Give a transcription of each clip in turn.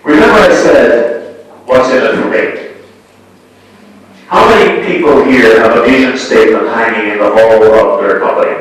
Remember I said, what's in it for me? How many people here have a vision statement hanging in the hall of their company?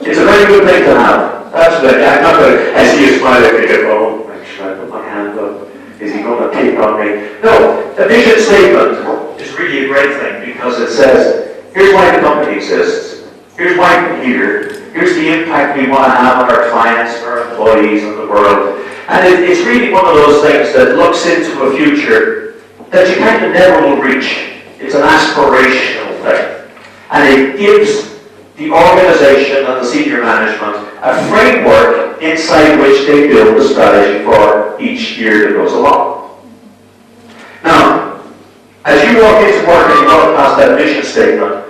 It's a very good thing to have. That's the, I'm not going to, I see you smile if you get, oh, should I put my hand up? Is he going to pick on me? No, a vision statement is really a great thing because it says, here's why the company exists. Here's why we're here. Here's the impact we want to have on our clients, our employees, and the world. And it's really one of those things that looks into a future that you kind of never will reach. It's an aspirational thing. And it gives the organization and the senior management a framework inside which they build a strategy for each year that goes along. Now, as you walk into work and you walk past that mission statement,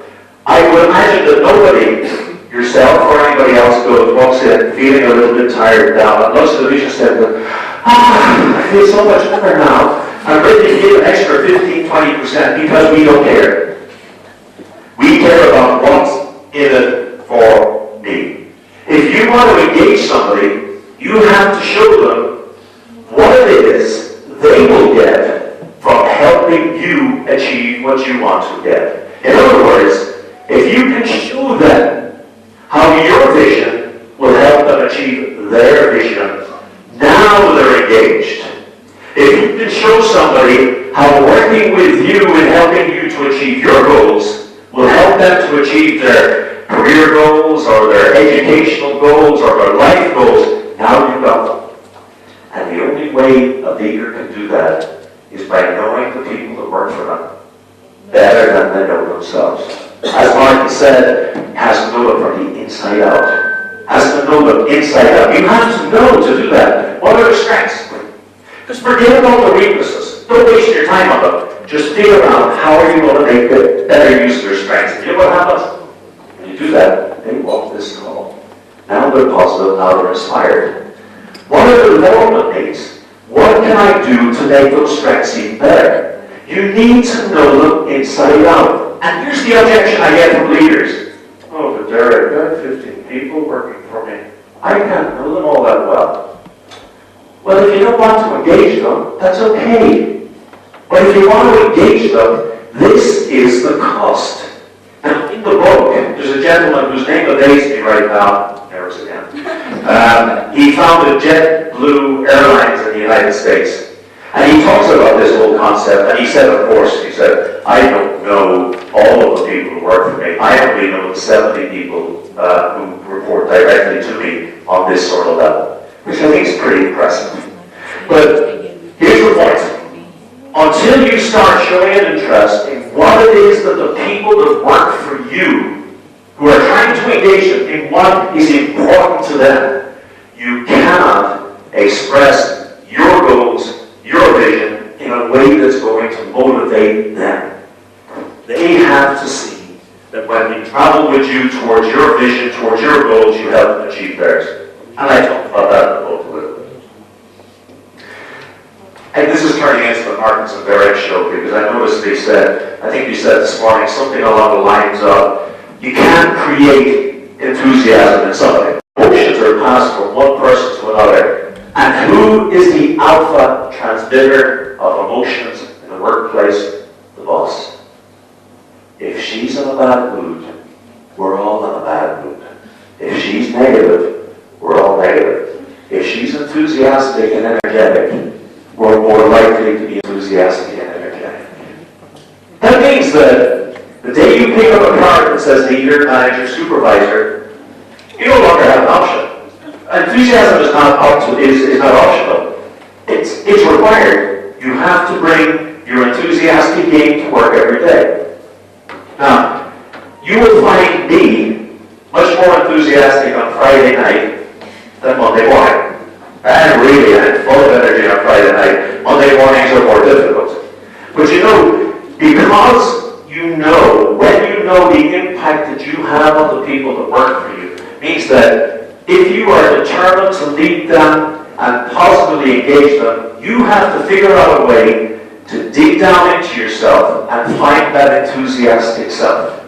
I would imagine that nobody, yourself or anybody else, walks in feeling a little bit tired down and looks at the vision statement, I feel so much better now. I'm ready to give an extra 15-20% because we don't care. We care about what's in it for me. If you want to engage somebody, you have to show them what it is they will get from helping you achieve what you want to get. In other words, if you can show them how your vision will help them achieve their vision, now they're engaged. If you can show somebody how working with you and helping you to achieve your goals will help them to achieve their career goals or their educational goals or their life goals, now you've got them. And the only way a leader can do that is by knowing the people that work for them better than they know themselves. As Martin said, has to know them from the inside out. Has to know them inside out. You have to know to do that. What are their strengths? Just forget about the weaknesses. Don't waste your time on them. Just figure out how are you going to make better use of their strengths. And you know what happens? When you do that, they walk this call. Now they're positive, now they're inspired. What are the development needs? What can I do to make those strengths even better? You need to know them inside out. And here's the objection I get from leaders. Oh, but Deiric, I have 15 people working for me. I can't know them all that well. Well, if you don't want to engage them, that's okay. But if you want to engage them, this is the cost. Now, in the book, there's a gentleman whose name evades me right now. There it is again. He founded JetBlue Airlines in the United States. And he talks about this whole concept, and he said, of course, he said, I don't know all of the people who work for me. I only know the 70 people who report directly to me on this sort of level, which I think is pretty impressive. But here's the point. Until you start showing an interest in what it is that the people that work for you, who are trying to engage them in what is important to them, you cannot express your goals, your vision, in a way that's going to motivate them. They have to see that when they travel with you towards your vision, towards your goals, you help them achieve theirs. And I talked about that in the book a little bit. And this is turning into the Martins and Deiric show because I noticed they said, I think you said this morning, something along the lines of, you can't create enthusiasm in somebody. Emotions are passed from one person to another. And who is the alpha transmitter of emotions in the workplace? The boss. If she's in a bad mood, we're all in a bad mood. If she's negative, we're all negative. If she's enthusiastic and energetic, we're more likely to be enthusiastic and energetic. That means that the day you pick up a card that says leader, manager, supervisor, you no longer have an option. Enthusiasm is not optional. It's required. You have to bring your enthusiastic game to work every day. Now, you will find me much more enthusiastic on Friday night than Monday morning. And really, I'm full of energy on Friday night. Monday mornings are more difficult. But you know, because you know, when you know the impact that you have on the people that work for you, means that if you are determined to lead them and positively engage them, you have to figure out a way to dig down into yourself and find that enthusiastic self.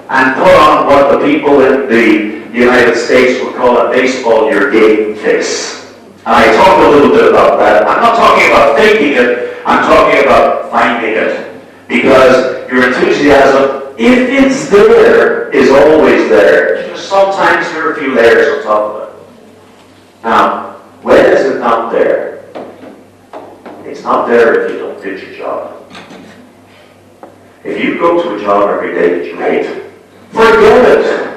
And put on what the people in the United States would call in baseball your game face. And I talk a little bit about that. I'm not talking about faking it, I'm talking about finding it. Because your enthusiasm, if it's there, is always there. Just sometimes there are a few layers on top of it. Now, when is it not there? It's not there if you don't do your job. If you go to a job every day that you hate, forget it.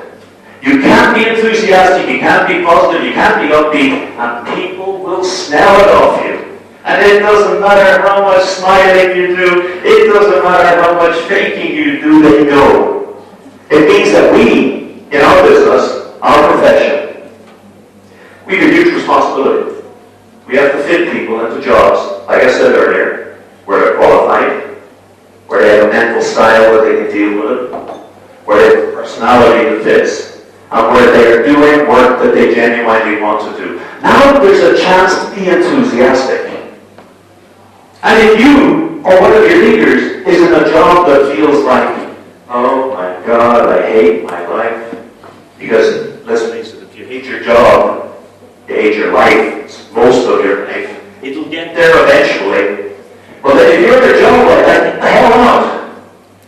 You can't be enthusiastic, you can't be positive, you can't be upbeat, and people will smell it off you. And it doesn't matter how much smiling you do, it doesn't matter how much faking you do, they know. It means that we, in our business, our profession, we have a huge responsibility. We have to fit people into jobs, like I said earlier, where they're qualified, where they have a mental style that they can deal with it, where they have a personality that fits, and where they are doing work that they genuinely want to do. Now there's a chance to be enthusiastic. And if you, or one of your leaders, is in a job that feels like, oh my God, I hate my life. Because, let's face it, if you hate your job, you hate your life, it's most of your life. It'll get there eventually. But if you're in a job like that, the hell not.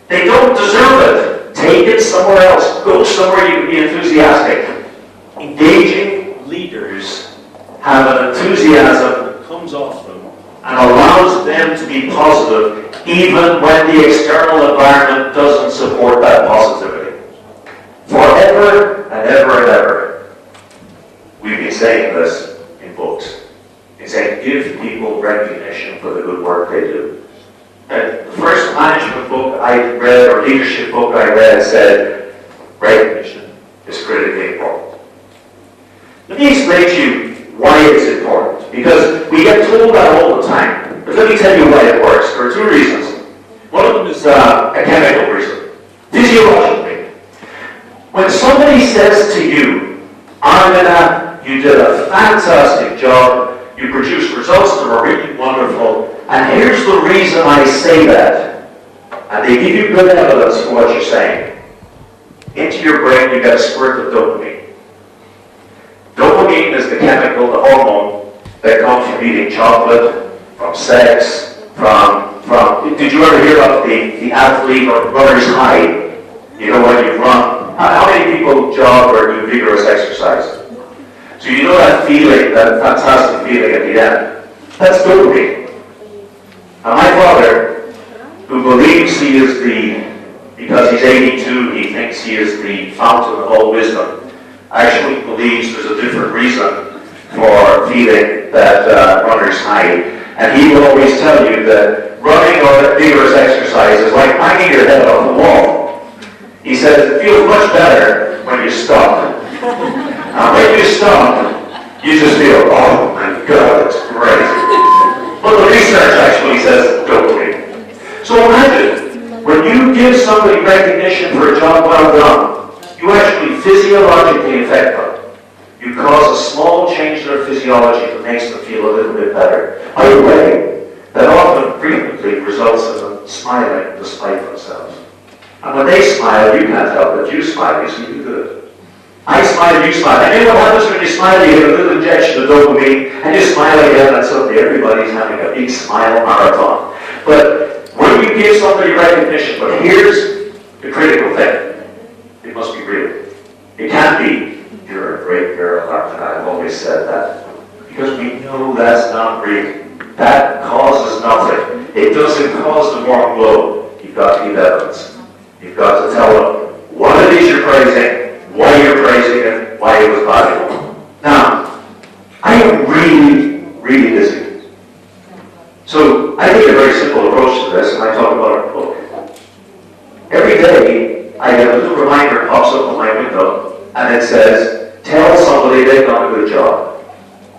They don't deserve it. Take it somewhere else. Go somewhere you can be enthusiastic. Engaging leaders have an enthusiasm that comes off them and allows them to be positive even when the external environment doesn't support that positivity. Forever and ever and ever. We've been saying this in books. It's saying give people recognition for the good work they do. And the first management book I read, or leadership book I read, said recognition is critically important. Let me explain to you why it's important. Because we get told that all the time. But let me tell you why it works. There are two reasons. One of them is a chemical reason. Physiologically. When somebody says to you, Armina, you did a fantastic job, you produced results that were really wonderful, and here's the reason I say that. And they give you good evidence for what you're saying. Into your brain you get a squirt of dopamine. Dopamine is the chemical, the hormone, that comes from eating chocolate, from sex, from did you ever hear of the athlete or runner's high? You know when you run. How many people jog or do vigorous exercise? So you know that feeling, that fantastic feeling at the end. That's dopamine. And my father, who believes he is because he's 82, he thinks he is the fountain of all wisdom, actually believes there's a different reason for feeling that runner's high. And he will always tell you that running or vigorous exercise is like banging your head off the wall. He says it feels much better when you stop. And when you stop, you just feel, oh my God, it's great. But the research actually says dopamine. So imagine, when you give somebody recognition for a job well done, you actually physiologically affect them. You cause a small change in their physiology that makes them feel a little bit better. By the way, that often frequently results in them smiling despite themselves. And when they smile, you can't help it. You smile, you see good. I smile, you smile. And you know what happens when you smile? You get a little injection of dopamine, and you smile again, and suddenly everybody's having a big smile marathon. But when you give somebody recognition, but here's the critical thing. It must be real. It can't be, you're a great girl, and I've always said that. Because we know that's not real. That causes nothing. It doesn't cause the warm glow. You've got to give evidence. You've got to tell them what it is you're praising, why you're praising it, why it was valuable. Now, I am really, really busy. So I take a very simple approach to this, and I talk about it in the book. Every day, I get a little reminder pops up on my window, and it says, tell somebody they've done a good job.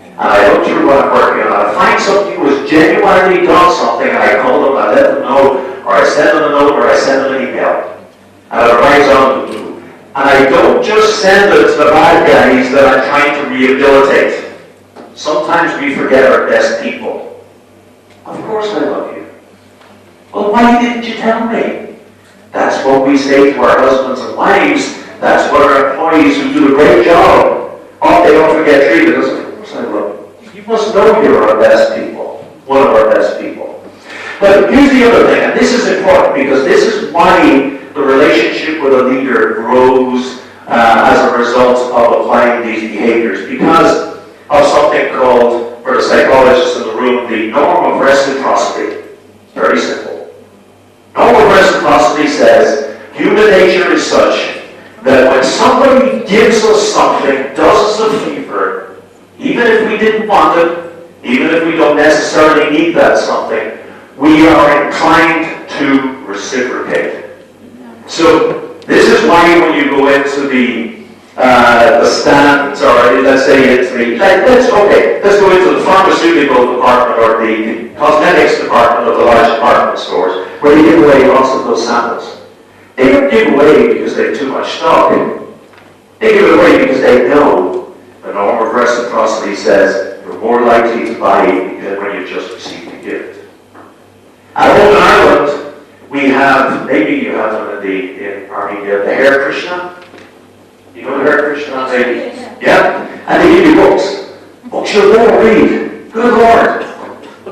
And I look through what I'm working on. I find somebody who has genuinely done something, and I call them, I let them know, or I send them a note, or I send them an email. And it arrives on to do. And I don't just send it to the bad guys that I'm trying to rehabilitate. Sometimes we forget our best people. Of course I love you. Well, why didn't you tell me? That's what we say to our husbands and wives. That's what our employees who do a great job. Oh, they don't forget treating us. Of course I love you. You must know you're our best people, one of our best people. But here's the other thing, and this is important because this is why the relationship with a leader grows as a result of applying these behaviors, because of something called, for the psychologists in the room, the norm of reciprocity. Very simple. Norm of reciprocity says human nature is such that when somebody gives us something, does us a favor, even if we didn't want it, even if we don't necessarily need that something, we are inclined to reciprocate. So this is why when you go into the stands, or let's say it's let's go into the pharmaceutical department or the cosmetics department of the large department stores, where they give away lots of those samples. They don't give away because they have too much stock. They give it away because they know the norm of reciprocity says you're more likely to buy than when you just received a gift. At home in Ireland, we have, maybe you have them in Armenia, the Hare Krishna. You know the Hare Krishna, maybe? Yeah? And they give you books. Books you'll never read. Good Lord.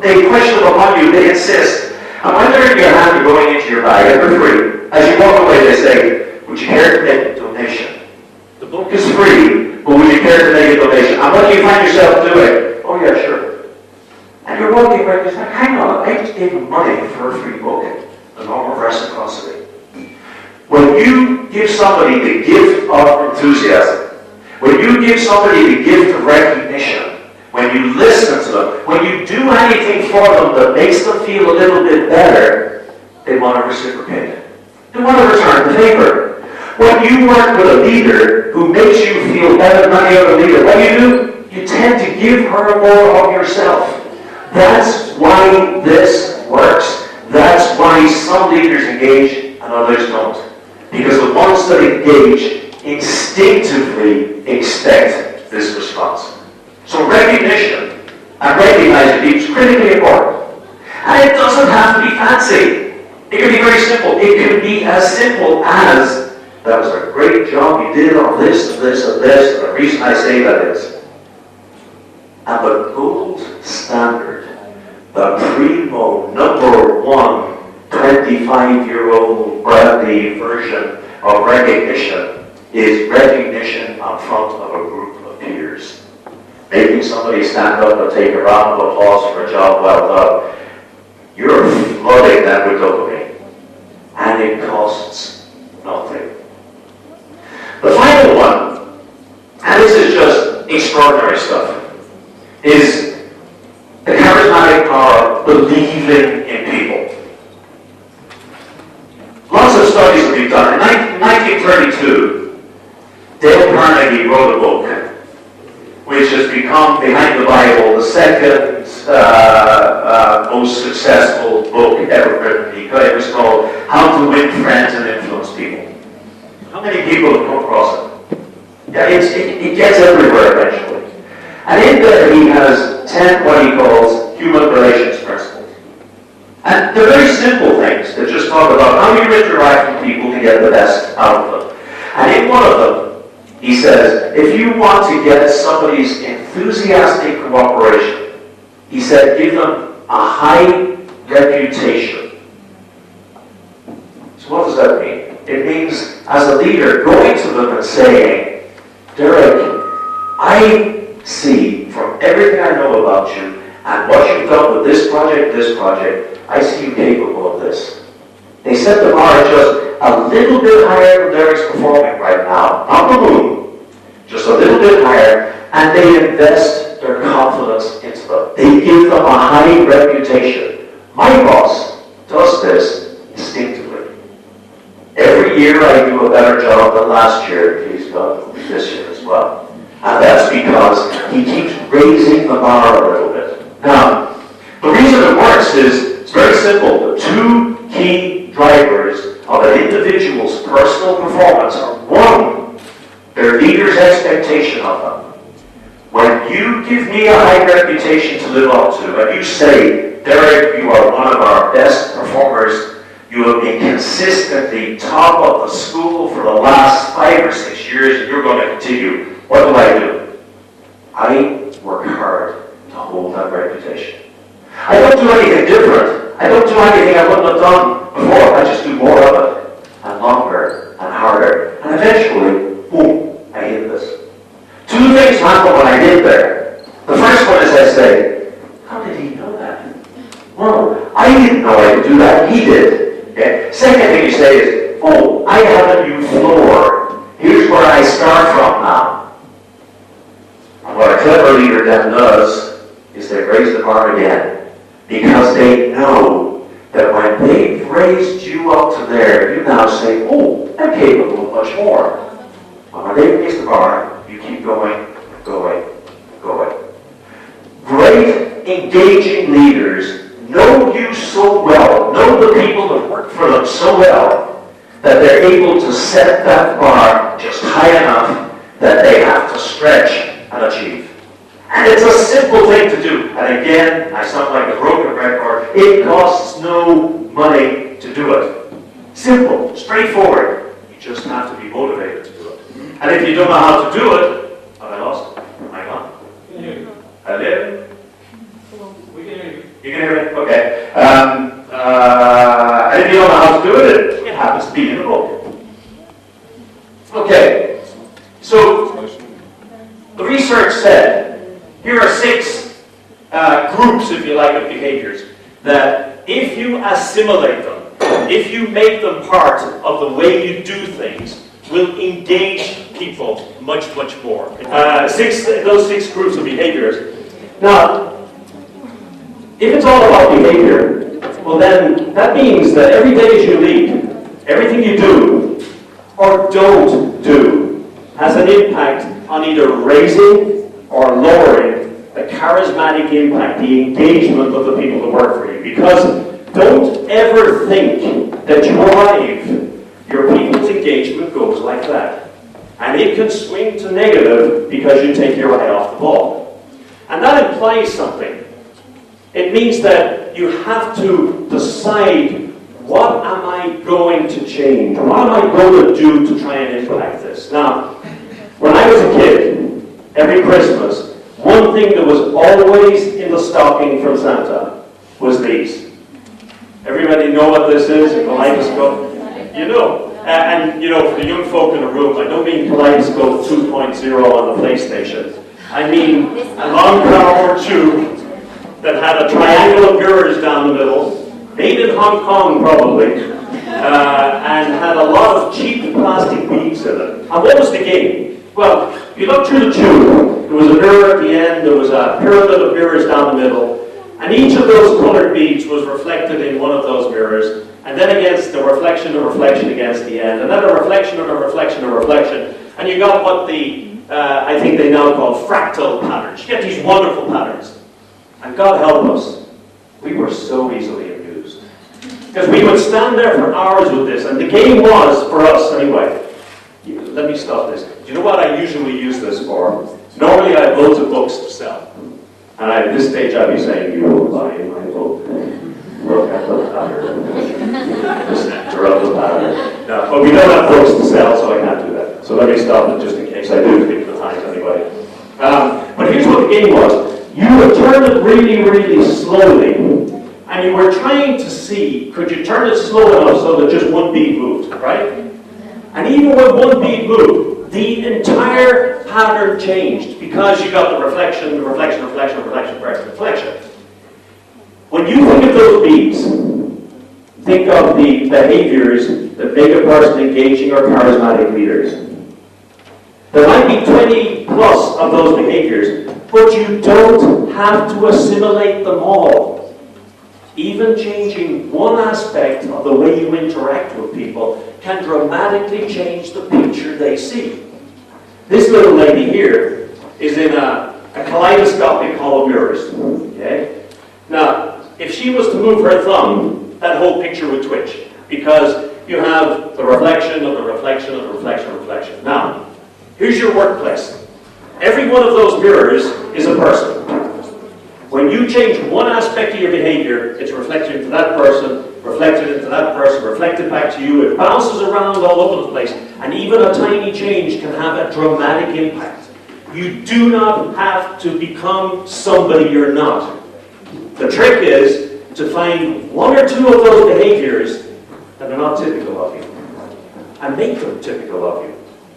They question them upon you, they insist. And when they're in your hand, you're going into your bag, and they're free. As you walk away, they say, would you care to make a donation? The book is free, but would you care to make a donation? And what do you find yourself doing? Oh yeah, sure. And you're walking away, and you're like, hang on, I just gave them money for a free book. The norm of reciprocity. When you give somebody the gift of enthusiasm, when you give somebody the gift of recognition, when you listen to them, when you do anything for them that makes them feel a little bit better, they want to reciprocate. They want to return the favor. When you work with a leader who makes you feel better than any other leader, what do? You tend to give her more of yourself. That's why this works. That's why some leaders engage and others don't. Because the ones that engage instinctively expect this response. So recognition and recognizing people is critically important. And it doesn't have to be fancy. It can be very simple. It can be as simple as, that was a great job you did on this and this and this, and the reason I say that is, and the gold standard, the primo number one 25-year-old brandy version of recognition is recognition in front of a group of peers. Making somebody stand up and take a round of applause for a job well done. You're flooding them with dopamine. And it costs nothing. The final one, and this is just extraordinary stuff, is the charismatic power of believing in people. Lots of studies have been done. In 1932, Dale Carnegie wrote a book which has become, behind the Bible, the second most successful book ever written. It was called How to Win Friends and Influence People. How many people have come across it? Yeah, it gets everywhere eventually. And in there he has 10 what he calls human relations principles. And they're very simple things that just talk about how you interact with people to get the best out of them. And in one of them, he says, if you want to get somebody's enthusiastic cooperation, he said, give them a high reputation. So what does that mean? It means, as a leader, going to them and saying, Deiric, I see from everything I know about you and what you've done with this project, I see you capable of this. They set the bar just a little bit higher than Deiric's performing right now. Not the moon, just a little bit higher, and they invest their confidence into them. They give them a high reputation. My boss does this instinctively. Every year I do a better job than last year. He's done this year as well. And that's because he keeps raising the bar a little bit. Now, the reason it works is, it's very simple. The two key drivers of an individual's personal performance are, one, their leader's expectation of them. When you give me a high reputation to live up to, and you say, Deiric, you are one of our best performers, you have been consistently top of the school for the last 5 or 6 years, and you're going to continue. What do? I work hard to hold that reputation. I don't do anything different. I don't do anything I wouldn't have done before. I just do more of it, and longer, and harder. And eventually, boom, I hit this. Two things happen when I get there. The first one is I say, how did he know that? Well, I didn't know I could do that. He did. Okay? Second thing you say is, oh, I have a new floor. Here's where I start from now. And what a clever leader then does is they raise the bar again. Because they know that when they've raised you up to there, you now say, oh, I'm capable of much more. And when they raise the bar, you keep going, going, going. Great, engaging leaders know you so well, know the people that work for them so well, that they're able to set that bar just high enough that they have to stretch and achieve. And it's a simple thing to do. And again, I sound like a broken record. It costs no money to do it. Simple, straightforward. You just have to be motivated to do it. And if you don't know how to do it, have I lost it? Am I gone? Hello? We can hear you. You can hear me? Okay. And if you don't know how to do it, it happens to be in the book. Okay. So, the research said, here are 6 groups, if you like, of behaviors that if you assimilate them, if you make them part of the way you do things, will engage people much, much more. Those 6 groups of behaviors. Now, if it's all about behavior, well then that means that every day as you lead, everything you do or don't do has an impact on either raising or lowering the charismatic impact, the engagement of the people that work for you. Because don't ever think that you arrive. Your people's engagement goes like that. And it can swing to negative because you take your eye off the ball. And that implies something. It means that you have to decide, what am I going to change? What am I going to do to try and impact this? Now, when I was a kid, every Christmas, one thing that was always in the stocking from Santa was these. Everybody know what this is? A kaleidoscope? You know. And you know, for the young folk in the room, I don't mean kaleidoscope 2.0 on the PlayStation. I mean a long cardboard tube that had a triangle of mirrors down the middle, made in Hong Kong probably, and had a lot of cheap plastic beads in it. And what was the game? Well, if you look through the tube, there was a mirror at the end, there was a pyramid of mirrors down the middle, and each of those colored beads was reflected in one of those mirrors, and then against the reflection against the end, and then a reflection, and you got what I think they now call fractal patterns. You get these wonderful patterns. And God help us, we were so easily amused. Because we would stand there for hours with this, and the game was, for us anyway, let me stop this. Do you know what I usually use this for? Normally I have loads of books to sell. And at this stage I'd be saying, you will buy my book. Look at the pattern. The center of the pattern. No, but we don't have books to sell, so I can't do that. So let me stop it just in case I do speak to the times anyway. But here's what the game was. You would turn it really, really slowly, and you were trying to see, could you turn it slow enough so that just one bead moved, right? And even when one bead moved, the entire pattern changed because you got the reflection. When you think of those beads, think of the behaviors that make a person engaging or charismatic leaders. There might be 20 plus of those behaviors, but you don't have to assimilate them all. Even changing one aspect of the way you interact with people can dramatically change the picture they see. This little lady here is in a kaleidoscopic hall of mirrors. Okay? Now, if she was to move her thumb, that whole picture would twitch, because you have the reflection of the reflection of the reflection of the reflection. Now, here's your workplace. Every one of those mirrors is a person. When you change one aspect of your behavior, it's reflected into that person, reflected into that person, reflected back to you. It bounces around all over the place. And even a tiny change can have a dramatic impact. You do not have to become somebody you're not. The trick is to find one or two of those behaviors that are not typical of you, and make them typical of you.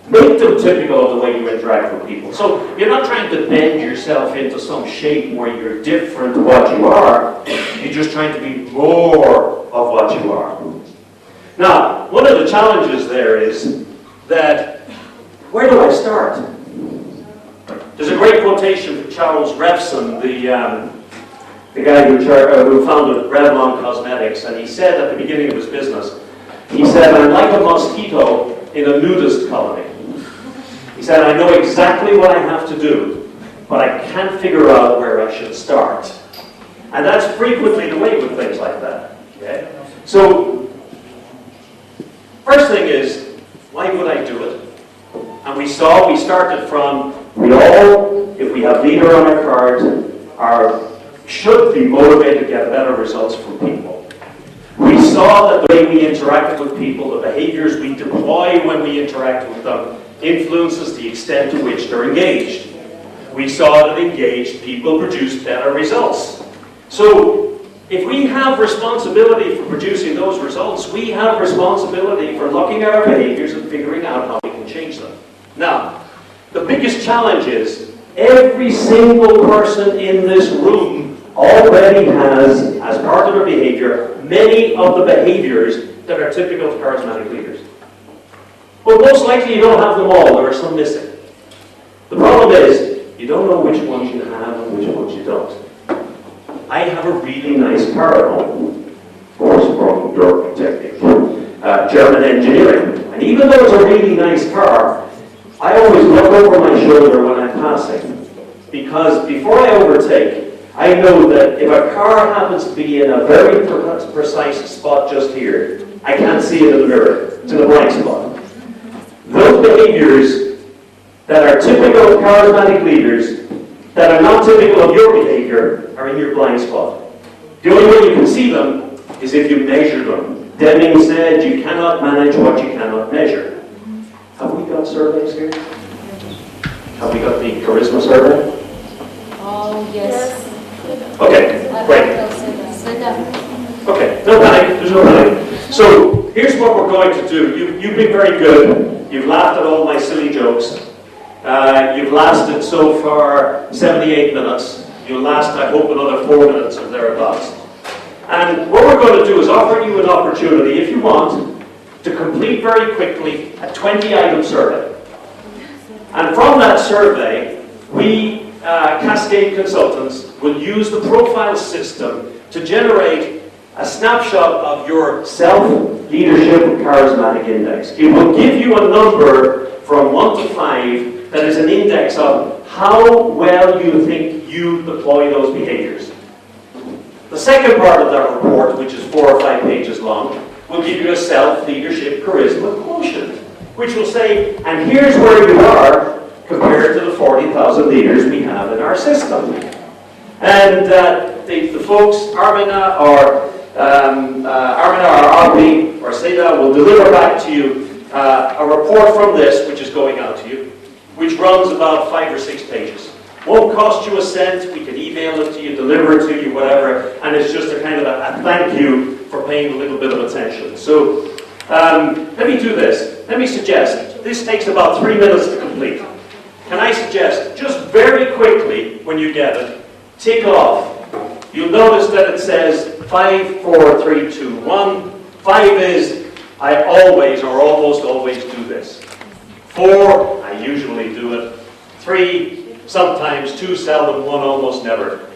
Make them typical of the way you interact with people. So you're not trying to bend yourself into some shape where you're different to what you are. You're just trying to be more of what you are. Now, one of the challenges there is that, where do I start? There's a great quotation from Charles Revson, the guy who founded Revlon Cosmetics, and he said at the beginning of his business, he said, "I'm like a mosquito in a nudist colony." He said, "I know exactly what I have to do, but I can't figure out where I should start." And that's frequently the way with things like that. Okay? So, first thing is, why would I do it? And we started from, if we have leader on our card, should be motivated to get better results from people. We saw that the way we interacted with people, the behaviors we deploy when we interact with them, influences the extent to which they're engaged. We saw that engaged people produce better results. So, if we have responsibility for producing those results, we have responsibility for looking at our behaviors and figuring out how we can change them. Now, the biggest challenge is every single person in this room already has, as part of their behavior, many of the behaviors that are typical of charismatic leaders. But most likely you don't have them all, there are some missing. The problem is, you don't know which ones you have and which ones you don't. I have a really nice car at home, of course from Deiric Technique, German engineering. And even though it's a really nice car, I always look over my shoulder when I'm passing. Because before I overtake, I know that if a car happens to be in a very precise spot just here, I can't see it in the mirror. It's in a blind spot. Those behaviors that are typical of charismatic leaders, that are not typical of your behavior, are in your blind spot. The only way you can see them is if you measure them. Deming said you cannot manage what you cannot measure. Have we got surveys here? Have we got the charisma survey? Oh, yes. Okay, great. Okay, no panic, there's no panic. So, here's what we're going to do. You've been very good. You've laughed at all my silly jokes. You've lasted so far 78 minutes. You'll last, I hope, another 4 minutes or thereabouts. And what we're going to do is offer you an opportunity, if you want, to complete very quickly a 20-item survey. And from that survey, we, Cascade Consultants, will use the profile system to generate a snapshot of your self-leadership charismatic index. It will give you a number from 1 to 5 that is an index of how well you think you deploy those behaviors. The second part of that report, which is 4 or 5 pages long, will give you a self-leadership charisma quotient, which will say, and here's where you are compared to the 40,000 leaders we have in our system. And the folks, Armina or Arpi or Seda will deliver back to you a report from this, which is going out to you, which runs about 5 or 6 pages. Won't cost you a cent. We can email it to you, deliver it to you, whatever, and it's just a kind of a thank you for paying a little bit of attention. So let me do this. Let me suggest, this takes about 3 minutes to complete. Can I suggest, just very quickly, when you get it, tick off. You'll notice that it says 5, 4, 3, 2, 1. 5 is, I always or almost always do this. 4, I usually do it. 3, sometimes. 2, seldom. 1, almost never.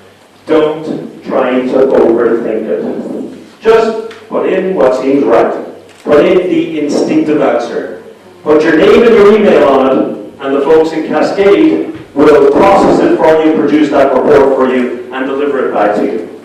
Don't try to overthink it. Just put in what seems right. Put in the instinctive answer. Put your name and your email on it, and the folks in Cascade will process it for you, produce that report for you, and deliver it back to you.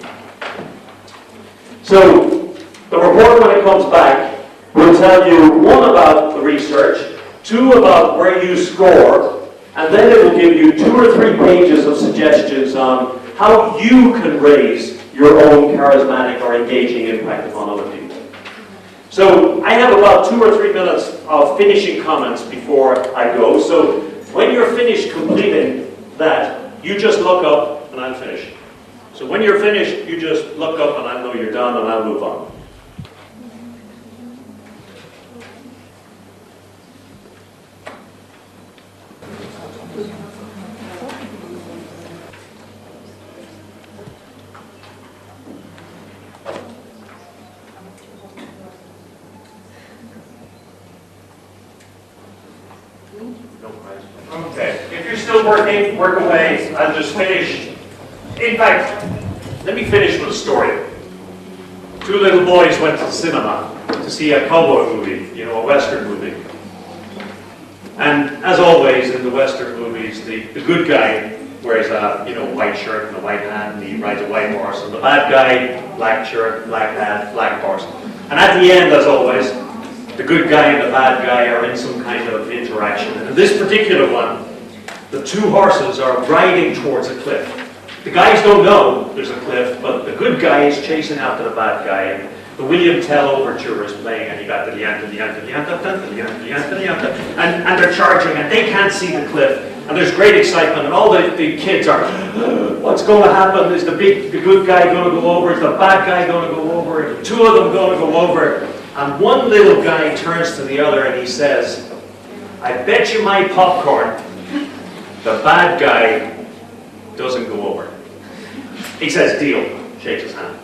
So, the report, when it comes back, will tell you, 1, about the research, 2, about where you score, and then it will give you 2 or 3 pages of suggestions on how you can raise your own charismatic or engaging impact upon other people. So I have about 2 or 3 minutes of finishing comments before I go. So When you're finished completing that, you just look up and I'll finish. So when you're finished, you just look up and I'll know you're done and I'll move on. Okay, if you're still working, work away. I'll just finish. In fact, let me finish with a story. Two little boys went to the cinema to see a cowboy movie, you know, a Western movie. And as always in the Western movies, the good guy wears a white shirt and a white hat and he rides a white horse. And the bad guy, black shirt, black hat, black horse. And at the end, as always, the good guy and the bad guy are in some kind of interaction. And in this particular one, the two horses are riding towards a cliff. The guys don't know there's a cliff, but the good guy is chasing after the bad guy. And the William Tell overture is playing, and you got the and they're charging, and they can't see the cliff. And there's great excitement, and all the kids are, what's going to happen? Is the good guy going to go over? Is the bad guy going to go over? Are the two of them going to go over? And one little guy turns to the other and he says, I bet you my popcorn, the bad guy doesn't go over. He says, deal, shakes his hand.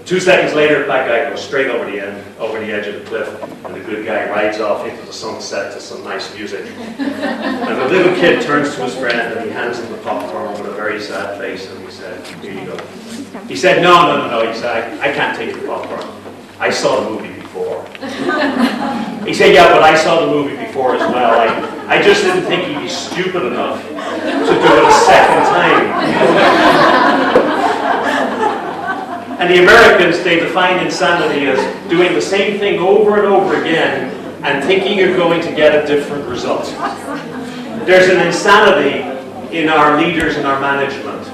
2 seconds later, the bad guy goes straight over the edge of the cliff, and the good guy rides off into the sunset to some nice music. And the little kid turns to his friend and he hands him the popcorn with a very sad face, and he said, here you go. He said, no, he said, I can't take the popcorn. I saw the movie before. He said, yeah, but I saw the movie before as well. I just didn't think he'd be stupid enough to do it a second time. And the Americans, they define insanity as doing the same thing over and over again and thinking you're going to get a different result. There's an insanity in our leaders and our management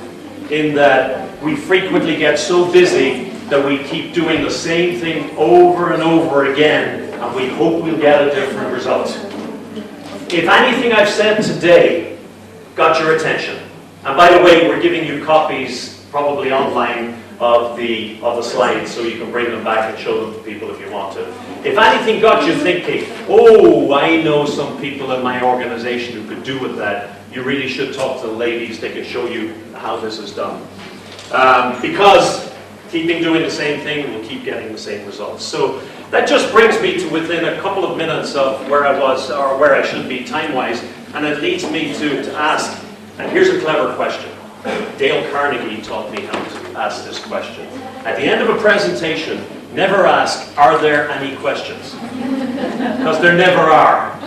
in that we frequently get so busy that we keep doing the same thing over and over again and we hope we'll get a different result. If anything I've said today got your attention, and by the way, we're giving you copies probably online of the slides so you can bring them back and show them to people if you want to. If anything got you thinking, oh, I know some people in my organization who could do with that, you really should talk to the ladies. They can show you how this is done. Because keeping doing the same thing will keep getting the same results. So that just brings me to within a couple of minutes of where I was, or where I should be time-wise, and it leads me to ask, and here's a clever question. Dale Carnegie taught me how to ask this question. At the end of a presentation, never ask, are there any questions? Because there never are,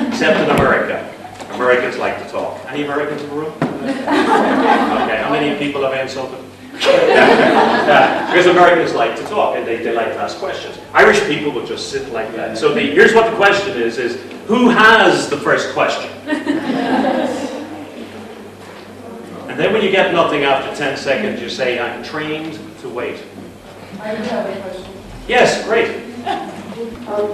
except in America. Americans like to talk. Any Americans in the room? Okay, how many people have I insulted? Because Americans like to talk and they like to ask questions. Irish people will just sit like that. So here's what the question is who has the first question? And then when you get nothing after 10 seconds, you say, I'm trained to wait. I do have a question. Yes, great.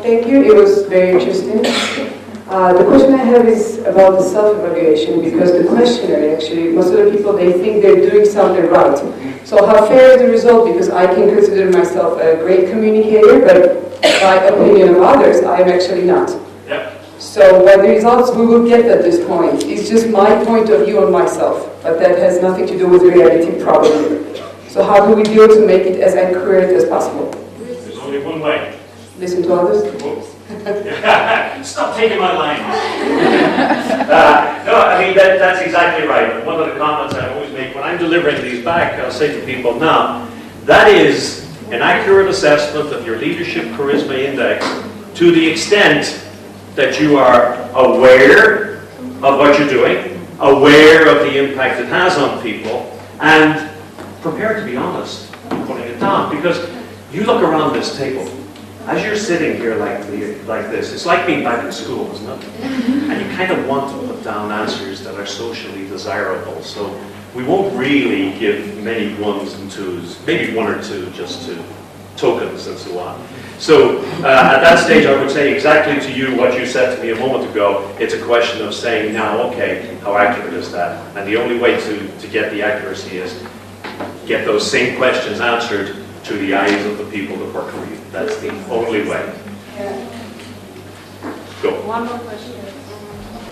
Thank you. It was very interesting. The question I have is about the self-evaluation, because the questionnaire, actually, most of the people, they think they're doing something right. So how fair is the result? Because I can consider myself a great communicator, but by opinion of others, I am actually not. Yep. So what the results we will get at this point is just my point of view on myself, but that has nothing to do with reality probably. So how do we do to make it as accurate as possible? There's only one way. Listen to others? Stop taking my line. No, I mean, that's exactly right. And one of the comments I always make when I'm delivering these back, I'll say to people, now, that is an accurate assessment of your leadership charisma index to the extent that you are aware of what you're doing, aware of the impact it has on people, and prepared to be honest in putting it down. Because you look around this table, as you're sitting here like this, it's like being back in school, isn't it? And you kind of want to put down answers that are socially desirable. So we won't really give many ones and twos, maybe one or two just to tokens and so on. So at that stage, I would say exactly to you what you said to me a moment ago. It's a question of saying now, okay, how accurate is that? And the only way to get the accuracy is get those same questions answered through the eyes of the people that work for you. That's the only way. Go. One more question.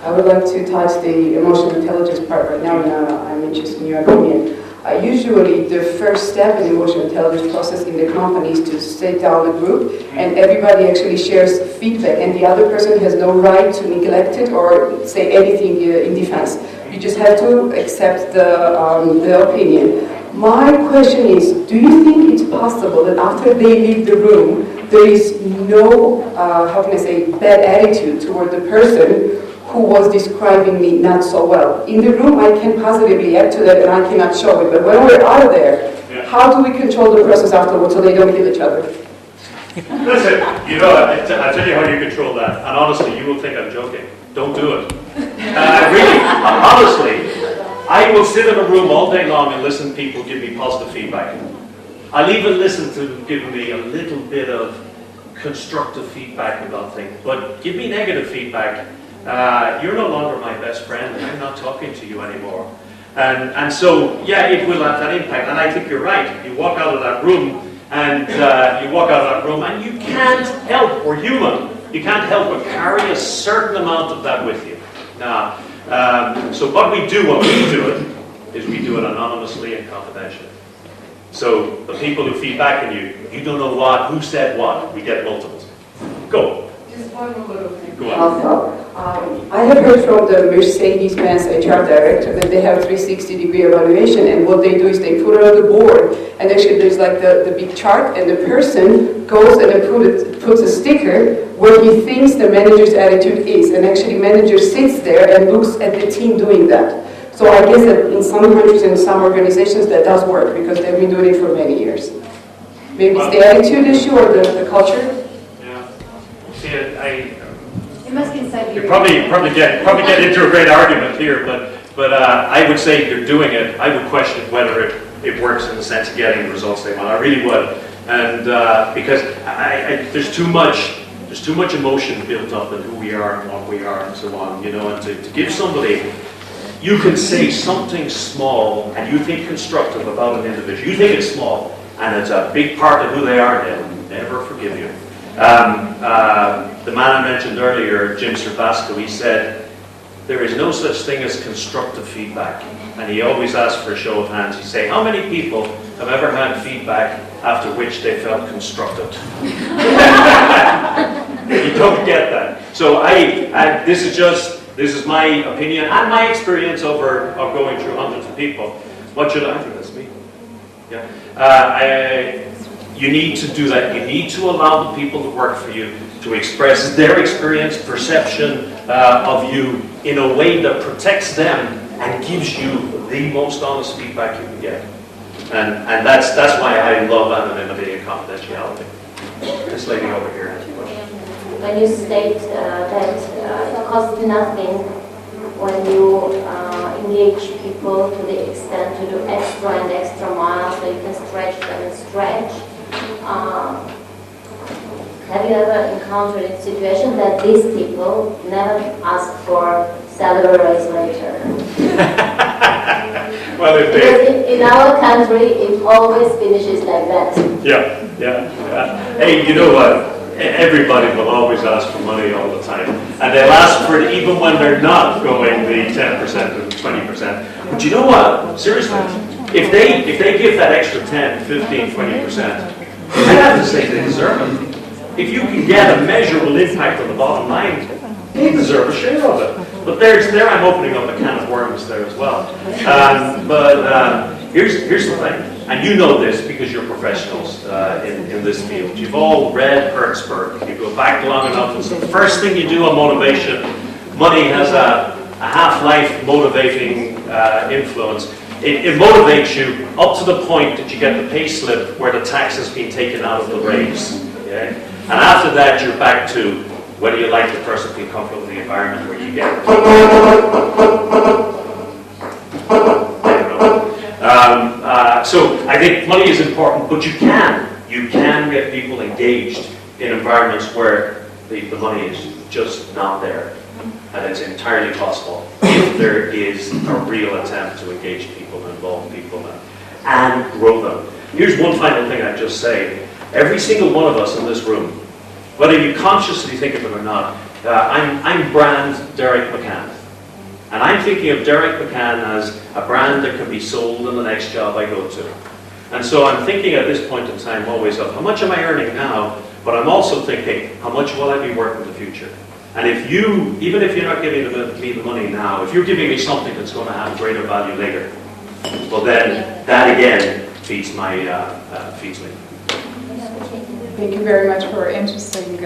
I would like to touch the emotional intelligence part right now, and I'm interested in your opinion. Usually, the first step in the emotional intelligence process in the company is to sit down a group, and everybody actually shares feedback, and the other person has no right to neglect it or say anything in defense. You just have to accept the opinion. My question is, do you think it's possible that after they leave the room, there is no, how can I say, bad attitude toward the person who was describing me not so well? In the room, I can positively add to that and I cannot show it, but when we're out of there, how do we control the process afterwards so they don't kill each other? Listen, you know, I'll tell you how you control that, and honestly, you will think I'm joking. Don't do it. Really, honestly, I will sit in a room all day long and listen to people give me positive feedback. I'll even listen to them giving me a little bit of constructive feedback about things, but give me negative feedback. You're no longer my best friend, and I'm not talking to you anymore. And so, yeah, it will have that impact, and I think you're right. You walk out of that room, and you can't help, we're human, you can't help but carry a certain amount of that with you. Now, so what we do it, is we do it anonymously and confidentially. So the people who feed back on you, you don't know what, who said what, we get multiples. Go. Just one more little thing. Go on. Also, I have heard from the Mercedes-Benz HR director that they have 360-degree evaluation, and what they do is they put it on the board, and actually there's like the big chart, and the person goes and puts a sticker where he thinks the manager's attitude is, and actually manager sits there and looks at the team doing that. So I guess that in some countries and some organizations that does work, because they've been doing it for many years. Maybe it's the attitude issue or the culture. Yeah. See, You must be inside you probably get into a great argument here, but I would say you're doing it. I would question whether it works in the sense of getting the results they want. I really would, and because there's too much emotion built up in who we are and what we are and so on. You know, and to give somebody. You can say something small and you think constructive about an individual. You think it's small and it's a big part of who they are, they'll never forgive you. The man I mentioned earlier, Jim Servasco, he said, there is no such thing as constructive feedback. And he always asks for a show of hands. He'd say, how many people have ever had feedback after which they felt constructed? You don't get that. So this is my opinion and my experience of going through hundreds of people. What should I think? That's me. Yeah. You need to do that. You need to allow the people that work for you to express their experience, perception of you in a way that protects them and gives you the most honest feedback you can get. And that's why I love anonymity and confidentiality. This lady over here has a question. When you state that it costs nothing when you engage people to the extent to do extra and extra miles so you can stretch them and stretch, have you ever encountered a situation that these people never ask for salary raise later? Well, if because in our country, it always finishes like that. Yeah. Hey, you know what? Everybody will always ask for money all the time. And they'll ask for it even when they're not going the 10% or 20%. But you know what? Seriously, if they give that extra 10, 15, 20%, I have to say they deserve it. If you can get a measurable impact on the bottom line, they deserve a share of it. But there I'm opening up a can of worms there as well. But here's the thing. And you know this because you're professionals in this field. You've all read Hertzberg. You go back long enough. It's the first thing you do on motivation. Money has a half-life motivating influence. It motivates you up to the point that you get the pay slip where the tax has been taken out of the raise. Okay? And after that, you're back to whether you like the person being comfortable in the environment where you get it. So I think money is important, but you can get people engaged in environments where the money is just not there. And it's entirely possible if there is a real attempt to engage people, involve people, and grow them. Here's one final thing I'd just say. Every single one of us in this room, whether you consciously think of it or not, I'm brand Deiric McCann. And I'm thinking of Deiric McCann as a brand that can be sold in the next job I go to. And so I'm thinking at this point in time always of how much am I earning now, but I'm also thinking how much will I be worth in the future. And if you, even if you're not giving me the money now, if you're giving me something that's going to have greater value later, well then that again feeds me. Thank you very much for an interesting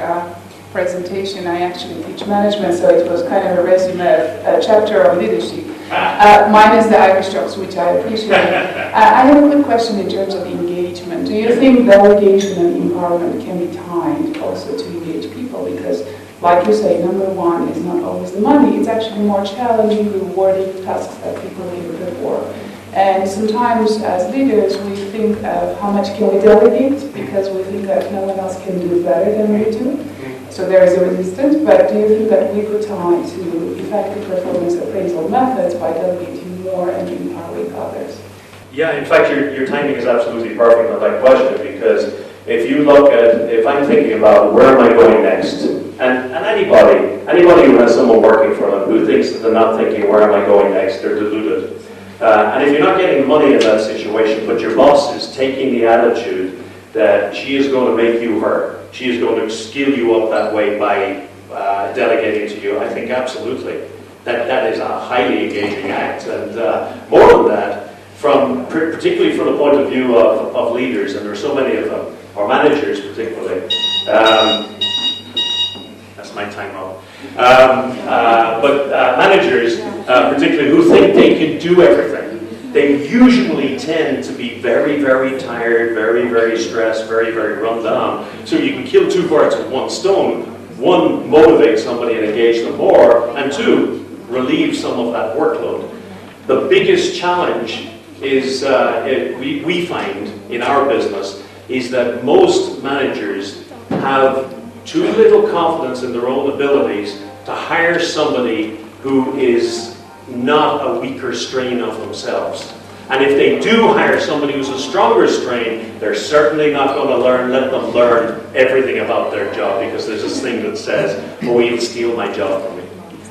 presentation. I actually teach management, so it was kind of a resume, a chapter of leadership. Mine is the Irish jokes, which I appreciate. I have a quick question in terms of engagement. Do you think delegation and empowerment can be tied also to engage people? Because, like you say, number one is not always the money. It's actually more challenging, rewarding tasks that people need before. And sometimes as leaders, we think of how much can we delegate because we think that no one else can do better than we do. So there is a resistance, but do you think that we could tie to effective performance appraisal methods by delegating more and empowering others? Yeah, in fact, your timing is absolutely perfect on that question, because if you look at, if I'm thinking about where am I going next, and anybody who has someone working for them who thinks that they're not thinking where am I going next, they're deluded. And if you're not getting money in that situation, but your boss is taking the attitude that she is going to make you her, she is going to skill you up that way by delegating to you, I think absolutely. That is a highly engaging act. And more than that, particularly from the point of view of leaders, and there are so many of them, or managers particularly, that's my time out. But managers, particularly, who think they can do everything, they usually tend to be very, very tired, very, very stressed, very, very run down. So you can kill two birds with one stone. One, motivate somebody and engage them more, and two, relieve some of that workload. The biggest challenge is, we find in our business, is that most managers have too little confidence in their own abilities to hire somebody who is not a weaker strain of themselves. And if they do hire somebody who's a stronger strain, they're certainly not going to let them learn everything about their job, because there's this thing that says, oh, he'll steal my job from me.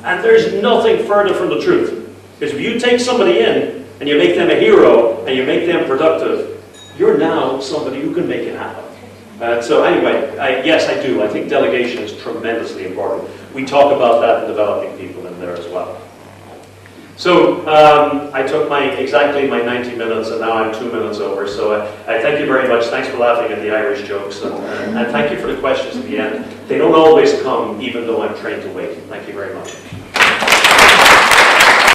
And there's nothing further from the truth. Because if you take somebody in and you make them a hero and you make them productive, you're now somebody who can make it happen. So anyway, yes, I do. I think delegation is tremendously important. We talk about that in developing people in there as well. So I took exactly my 90 minutes, and now I'm 2 minutes over. So I thank you very much. Thanks for laughing at the Irish jokes, and thank you for the questions at the end. They don't always come, even though I'm trained to wait. Thank you very much.